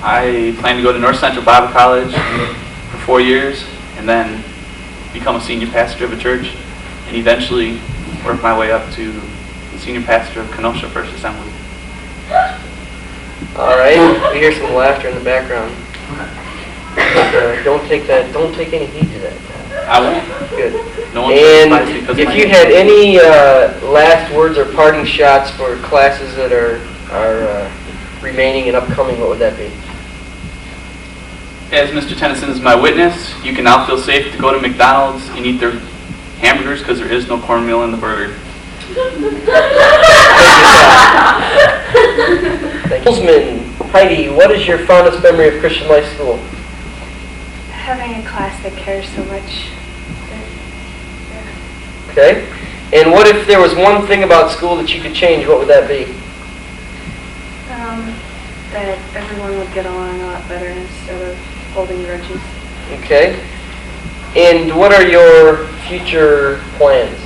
I plan to go to North Central Bible College for 4 years and then become a senior pastor of a church and eventually work my way up to the senior pastor of Kenosha First Assembly. All right, we hear some laughter in the background. Don't take any heed to that. I won't. Good. No one And if you had any last words or parting shots for classes that are remaining and upcoming, what would that be? As Mr. Tennyson is my witness, you can now feel safe to go to McDonald's and eat their hamburgers because there is no cornmeal in the burger. Thank you. Heidi, what is your fondest memory of Christian Life School? Having a class that cares so much. Okay. And what if there was one thing about school that you could change, what would that be? That everyone would get along a lot better instead of holding grudges. Okay. And what are your future plans?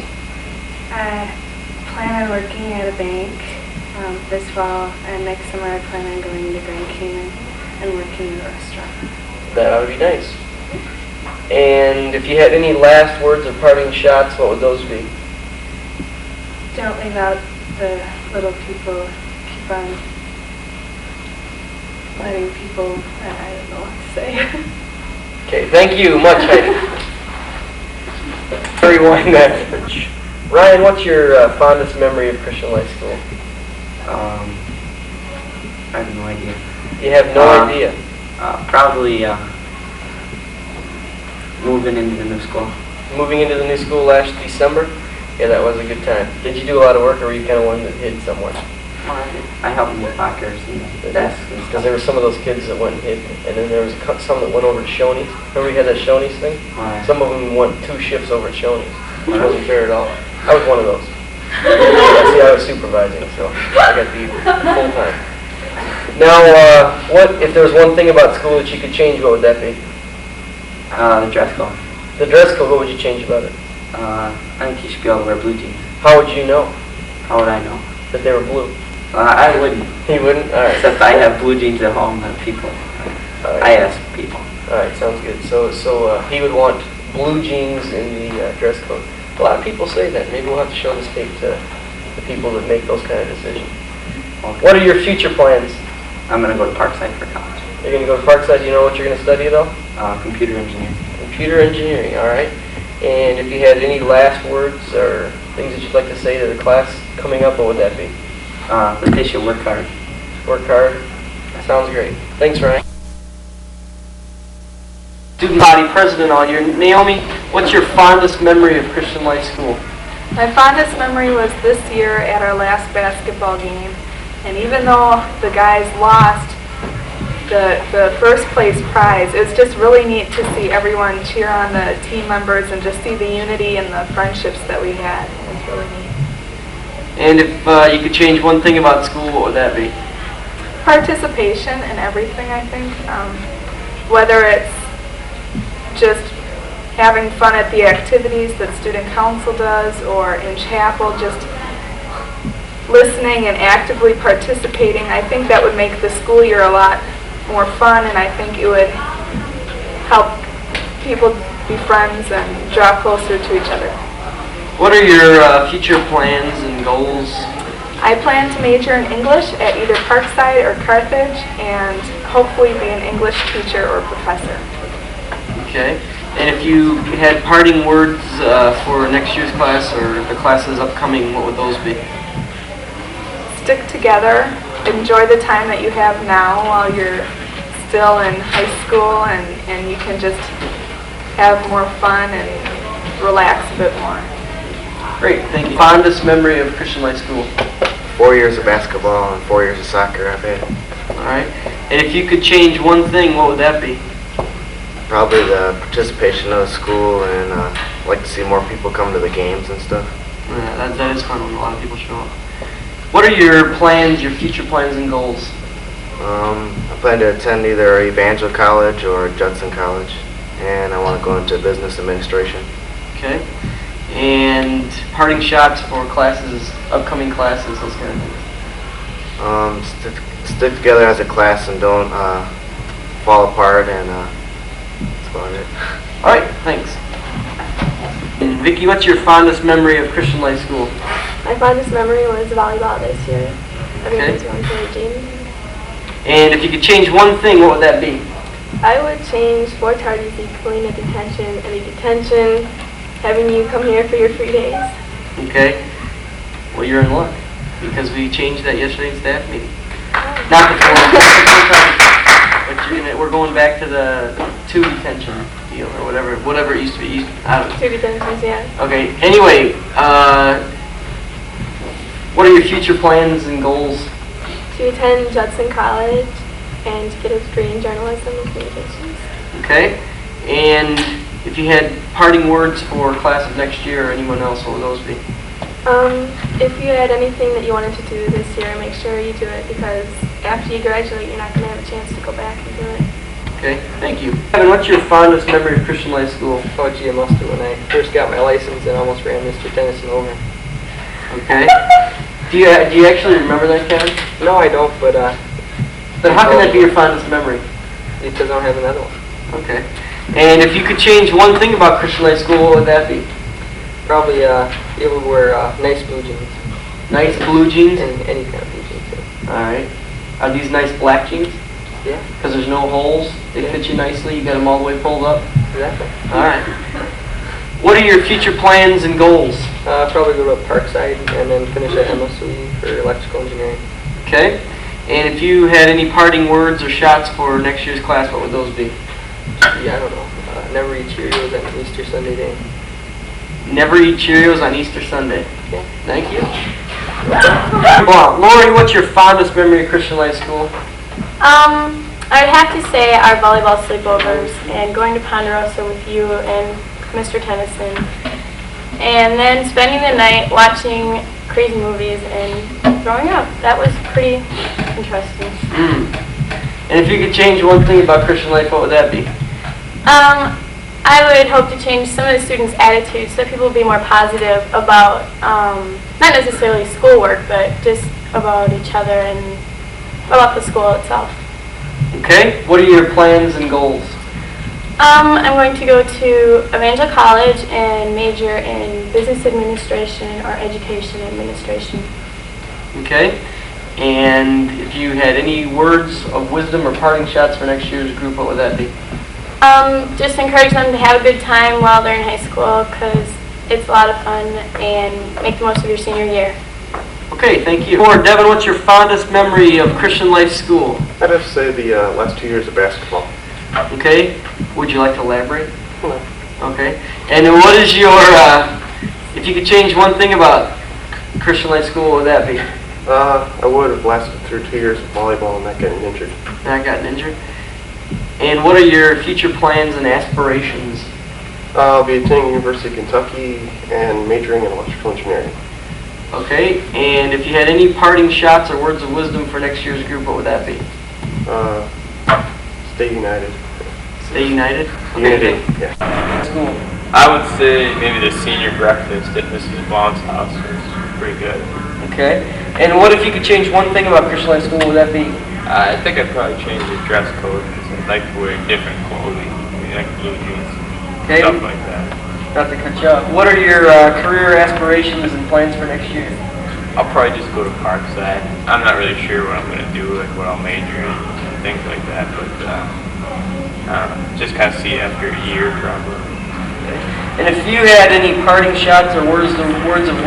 I plan on working at a bank this fall, and next summer I plan on going to Grand Cayman and working in a restaurant. That ought to be nice. And if you had any last words or parting shots, what would those be? Don't leave out the little people. Keep on letting people, I don't know what to say. Okay, thank you much, Heidi. Rewind that. Ryan, what's your fondest memory of Christian Life School? I have no idea. You have no idea? Probably moving into the new school. Moving into the new school last December? Yeah, that was a good time. Did you do a lot of work, or were you kind of one that hid somewhere? I helped them with lockers and desks and Because stuff. there were some of those kids that went and hid, and then there was some that went over to Shoney's. Remember we had that Shoney's thing? Some of them went 2 shifts over at Shoney's, which wasn't fair at all. I was one of those. See, I was supervising, so I got the full time. Now, what if there was one thing about school that you could change, what would that be? The dress code. The dress code, what would you change about it? I think you should be able to wear blue jeans. How would you know How would I know? that they were blue? I wouldn't. You wouldn't? All right. Except I have blue jeans at home and people. All right. I ask people. All right, sounds good. So he would want blue jeans in the dress code. A lot of people say that. Maybe we'll have to show this tape to the people that make those kind of decisions. Okay. What are your future plans? I'm going to go to Parkside for college. You're going to go to Parkside. Do you know what you're going to study, though? Computer engineering. Computer engineering, all right. And if you had any last words or things that you'd like to say to the class coming up, what would that be? That they should work hard. Work hard? Sounds great. Thanks, Ryan. Student body president all year. Naomi, what's your fondest memory of Christian Life School? My fondest memory was this year at our last basketball game. And even though the guys lost the first place prize, it was just really neat to see everyone cheer on the team members and just see the unity and the friendships that we had. It was really neat. And if you could change one thing about school, what would that be? Participation in everything, I think. Whether it's just having fun at the activities that student council does, or in chapel, just listening and actively participating. I think that would make the school year a lot more fun, and I think it would help people be friends and draw closer to each other. What are your future plans and goals? I plan to major in English at either Parkside or Carthage, and hopefully be an English teacher or professor. Okay. And if you had parting words for next year's class or the classes upcoming, what would those be? Stick together, enjoy the time that you have now while you're still in high school, and you can just have more fun and relax a bit more. Great, thank you. Fondest memory of Christian Life School? 4 years of basketball and 4 years of soccer I've had. All right. And if you could change one thing, what would that be? Probably the participation of the school, and I'd like to see more people come to the games and stuff. Yeah, that is fun when a lot of people show up. What are your plans, your future plans and goals? I plan to attend either Evangel College or Judson College, and I want to go into business administration. Okay. And parting shots for classes, upcoming classes, those kind of things. Stick together as a class and don't fall apart, and that's about it. All right, thanks. And Vicki, what's your fondest memory of Christian Life School? My fondest memory was volleyball this year. Everyone's Okay. going for a game. And if you could change one thing, what would that be? I would change 4 tardies equaling a detention, and a detention having you come here for your free days. Okay. Well, you're in luck because we changed that yesterday in staff meeting. Not the 4, but we're going back to the 2 detention deal or whatever it used to be. I don't know. 2 detentions, yeah. Okay. Anyway, what are your future plans and goals? To attend Judson College and to get a degree in journalism and communications. Okay. And if you had parting words for class of next year or anyone else, what would those be? If you had anything that you wanted to do this year, make sure you do it, because after you graduate, you're not going to have a chance to go back and do it. Okay, thank you. Kevin, what's your fondest memory of Christian Life School? Oh, gee, I must have. When I first got my license and almost ran Mr. Tennyson over. Okay. Do you actually remember that, Kevin? No, I don't, but How can that be your fondest memory? because I don't have another one. Okay. And if you could change one thing about Christian Life School, what would that be? Probably be able to wear nice blue jeans. Nice blue jeans? And any kind of blue jeans, too. Alright. Are these nice black jeans? Yeah, Because there's no holes? They Yeah. fit you nicely? You got them all the way pulled up? exactly. Alright. What are your future plans and goals? Probably go to Parkside and then finish at MSU for electrical engineering. Okay. And if you had any parting words or shots for next year's class, what would those be? Yeah, I don't know. Never eat Cheerios on Easter Sunday day. Never eat Cheerios on Easter Sunday. Okay. Thank you. Well, Lori, what's your fondest memory of Christian Life School? I'd have to say our volleyball sleepovers and going to Ponderosa with you and Mr. Tennyson. And then spending the night watching crazy movies and throwing up. That was pretty interesting. And if you could change one thing about Christian Life, what would that be? I would hope to change some of the students' attitudes so that people would be more positive about, not necessarily schoolwork, but just about each other and about the school itself. Okay. What are your plans and goals? I'm going to go to Evangel College and major in business administration or education administration. Okay. And if you had any words of wisdom or parting shots for next year's group, what would that be? Just encourage them to have a good time while they're in high school, because it's a lot of fun, and make the most of your senior year. Okay, thank you. Or Devin, what's your fondest memory of Christian Life School? I'd have to say the last 2 years of basketball. Okay. Would you like to elaborate? No. Okay. And what is your, if you could change one thing about Christian Life School, what would that be? I would have lasted through 2 years of volleyball and not getting injured. Not gotten injured. And what are your future plans and aspirations? I'll be attending University of Kentucky and majoring in electrical engineering. Okay. And if you had any parting shots or words of wisdom for next year's group, what would that be? Stay united. Stay united. Unity, yeah. School. I would say maybe the senior breakfast at Mrs. Vaughn's house was pretty good. Okay. And what if you could change one thing about Christian Life School, what would that be? I think I'd probably change the dress code because I'd like to wear different clothing, like blue jeans, Okay. stuff like that. Not to cut you off. What are your career aspirations and plans for next year? I'll probably just go to Parkside. I'm not really sure what I'm going to do, like what I'll major in, and things like that, but just kind of see after a year probably. And if you had any parting shots or words of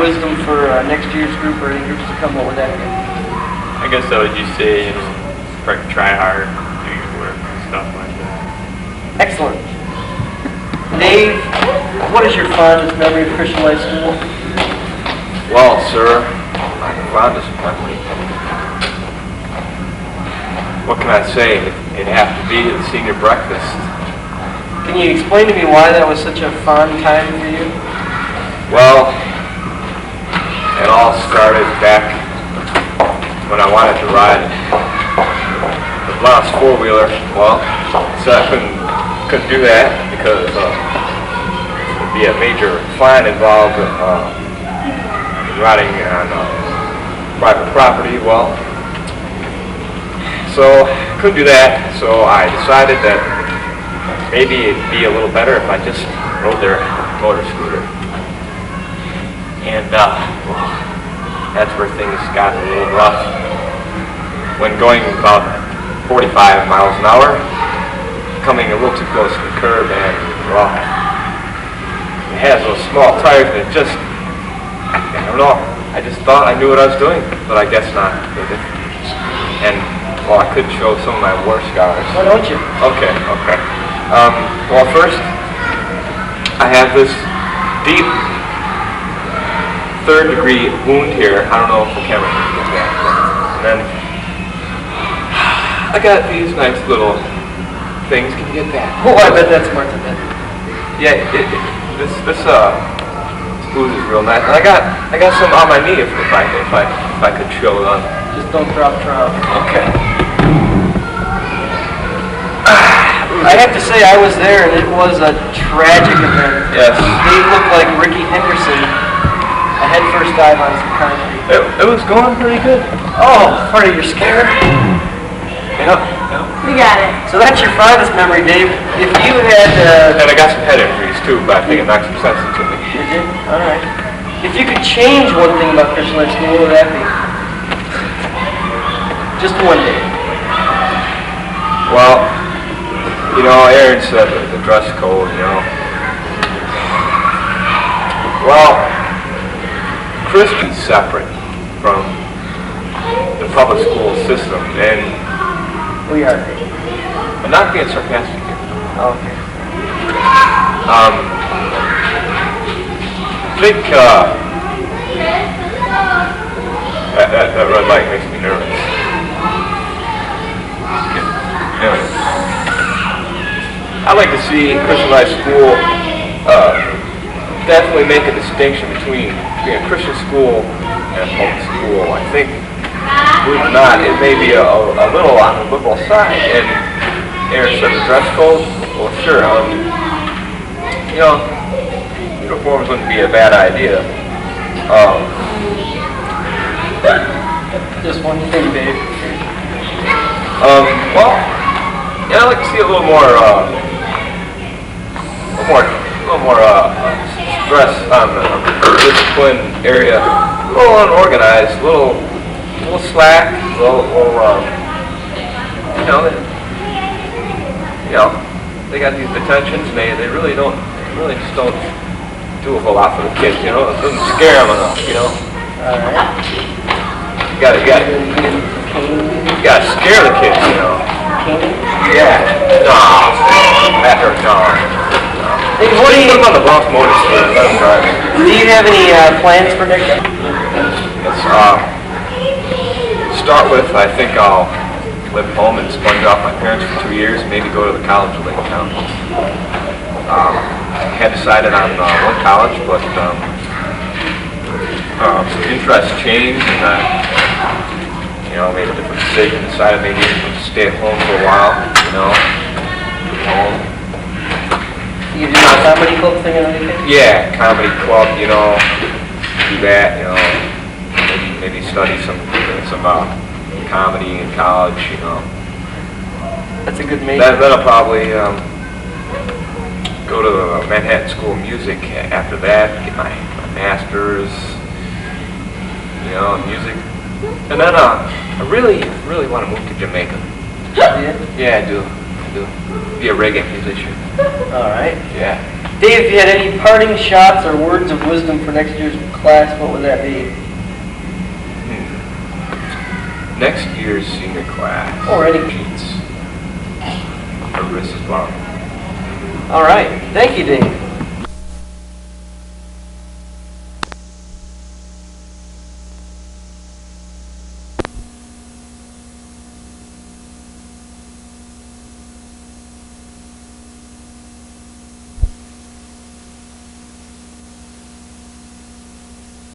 wisdom for next year's group or any groups to come, what would that be? I guess I would just say, try hard, do your work, and stuff like that. Excellent. Dave, what is your fondest memory of Christian Life School? Well, sir, my fondest memory. What can I say? It'd have to be the senior breakfast. Can you explain to me why that was such a fun time for you? Well, it all started back when I wanted to ride the Blanche four-wheeler. Well, so I couldn't do that because there'd be a major fine involved in riding on private property. Well, so couldn't do that, so I decided that maybe it'd be a little better if I just rode their motor scooter. And well, that's where things got a little rough. When going about 45 miles an hour, coming a little too close to the curb, and well, it has those small tires that just, I don't know, I just thought I knew what I was doing, but I guess not. And well, I could show some of my war scars. Why don't you? Okay. Well, first, I have this deep third-degree wound here. I don't know if the camera can get that. And then I got these nice little things. Can you get that? Oh, I bet that's worth it. Yeah, this oozes real nice. And I got some on my knee if I could show them. Just don't drop trout. Okay. I have to say, I was there, and it was a tragic event. Yes. They looked like Ricky Henderson, a head-first dive on some concrete. It was going pretty good. Oh, Hardy, you're scared? Yeah. We got it. So that's your fondest memory, Dave. If you had... And I got some head injuries too, but I think it knocked some sense into me. Did you? All right. If you could change one thing about Christian Life School, what would that be? Just one day. Well, you know, Aaron said the dress code, you know. Well, Christian's separate from the public school system, and We are. I'm not being sarcastic here. Okay. I think that red light makes me nervous. Anyway, I'd like to see Christian Life School definitely make a distinction between being a Christian school and a public school. I think, believe it or not, it may be a little on the liberal side. And Aaron said the dress code. Well, sure. You know, uniforms wouldn't be a bad idea. Just one thing, Dave. Well, yeah, I'd like to see a little more stress on the discipline area. A little unorganized, a little slack, a little they got these detentions, and they really just don't do a whole lot for the kids, you know. It doesn't scare them enough, you know. All right. You gotta scare the kids, you know. Yeah. No. That hurt. No. Hey, what do you... Put them on the Bronx Motor Scooter and let them drive. Do you have any plans for next year? Yes. Start with, I think I'll live home and sponge off my parents for 2 years, maybe go to the college of Lake County. I had decided on one college, but some interests changed, and made a different decision. Decided maybe to stay at home for a while, home. You do a comedy club thing and everything? Yeah, comedy club, do that, maybe study some comedy in college, That's a good major. Then I'll probably go to the Manhattan School of Music after that, get my master's, in music. And then I really want to move to Jamaica. Yeah, I do. Be a reggae musician. All right. Yeah. Dave, if you had any parting shots or words of wisdom for next year's class, what would that be? Next year's senior class. Or any cheats. Or risks as well. All right. Thank you, Dave.